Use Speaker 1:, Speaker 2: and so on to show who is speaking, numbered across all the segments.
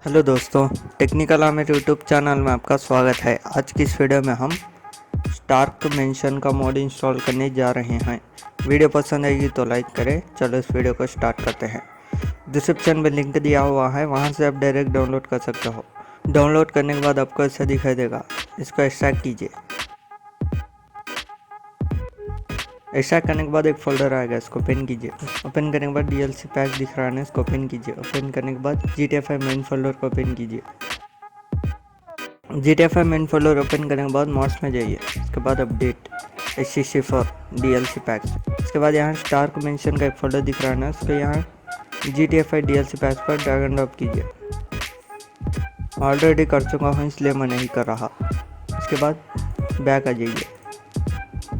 Speaker 1: Hello दोस्तों, technical Aamir YouTube channel में आपका स्वागत है। आज की इस वीडियो में हम स्टार्क मेंशन का मोड इंस्टॉल करने जा रहे हैं। वीडियो पसंद आएगी तो लाइक करें। चलो इस वीडियो को स्टार्ट करते हैं। डिस्क्रिप्शन में लिंक दिया हुआ है, वहां से आप डायरेक्ट डाउनलोड कर सकते हो। डाउनलोड करने के बाद आपको ऐसा दिखाई देगा। इसको एक्सट्रैक्ट कीजिए। एक्सट्रैक्ट करने के बाद एक फोल्डर आएगा, इसको ओपन कीजिए। ओपन करने के बाद DLC पैक दिख रहा है, इसको ओपन कीजिए। ओपन करने के बाद GTA5 मेन फोल्डर को ओपन कीजिए। GTA5 मेन फोल्डर ओपन करने के बाद मॉड्स में जाइए। इसके बाद अपडेट HCC4 DLC पैक। इसके बाद यहाँ स्टार्क मेंशन का एक फोल्डर दिख रहा है ना, इसको यहाँ GTA5 DLC पैक पर ड्रैग एंड ड्रॉप कीजिए। ऑलरेडी कर चुका हूँ इसलिए मैं नहीं कर रहा। इसके बाद बैक आ जाइए।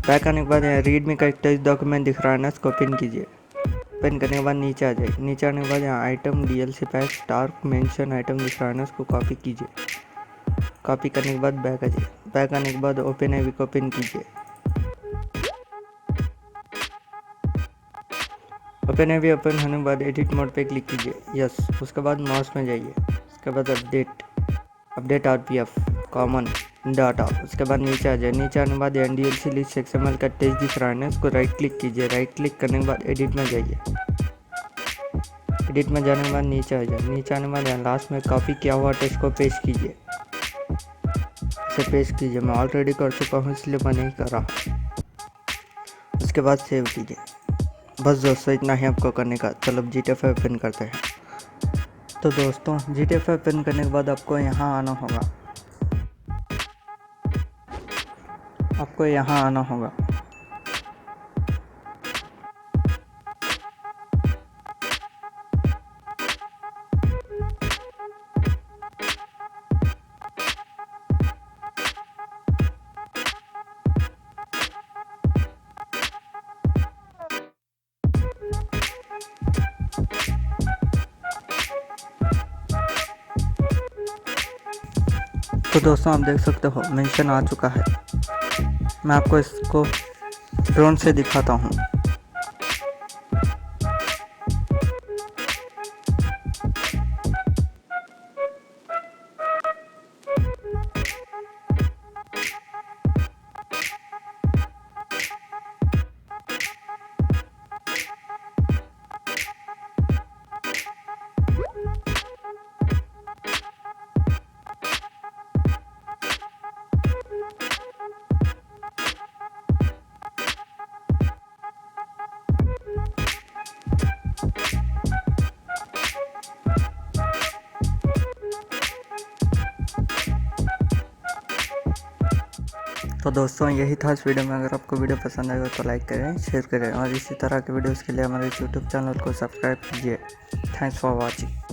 Speaker 1: बैक आने के बाद यहाँ रीड मी का एक टेक्स्ट डॉक्यूमेंट दिख रहा है ना, इसको ओपन कीजिए। ओपन करने के बाद नीचे आ जाइए। नीचे आने के बाद यहाँ item DLC pack Stark mention item दिख रहा है ना, उसको कॉपी कीजिए। कॉपी करने के बाद बैक आ जाइए। बैक आने के बाद ओपन आई को ओपन कीजिए। ओपन आई ओपन होने के बाद एडिट मोड पे क्लिक कीजिए। यस। उसके बाद माउस में जाइए। उसके बाद अपडेट RPF कॉमन डाटा। उसके बाद नीचे आ जाए। नीचे आने के बाद NDLC लिस्ट XML का टेक्स्ट दिख रहा है ना, इसको राइट क्लिक कीजिए। राइट क्लिक करने के बाद एडिट में जाइए। एडिट में जाने के बाद नीचे आ जाए। नीचे आने के बाद यहाँ लास्ट में कॉपी किया हुआ टेक्स्ट को पेस्ट कीजिए। इसे पेस्ट कीजिए। मैं ऑलरेडी कर चुका हूँ इसलिए मैं नहीं कर रहा। उसके बाद सेव कीजिए। बस दोस्तों इतना ही आपको करने का। चलो अब GTA5 ओपन करते हैं। तो दोस्तों GTA5 ओपन करने के बाद आपको यहाँ आना होगा। तो दोस्तों आप देख सकते हो मेंशन आ चुका है। मैं आपको इसको ड्रोन से दिखाता हूँ। तो दोस्तों यही था इस वीडियो में। अगर आपको वीडियो पसंद आएगा तो लाइक करें, शेयर करें और इसी तरह के वीडियोस के लिए हमारे YouTube चैनल को सब्सक्राइब कीजिए। Thanks for watching.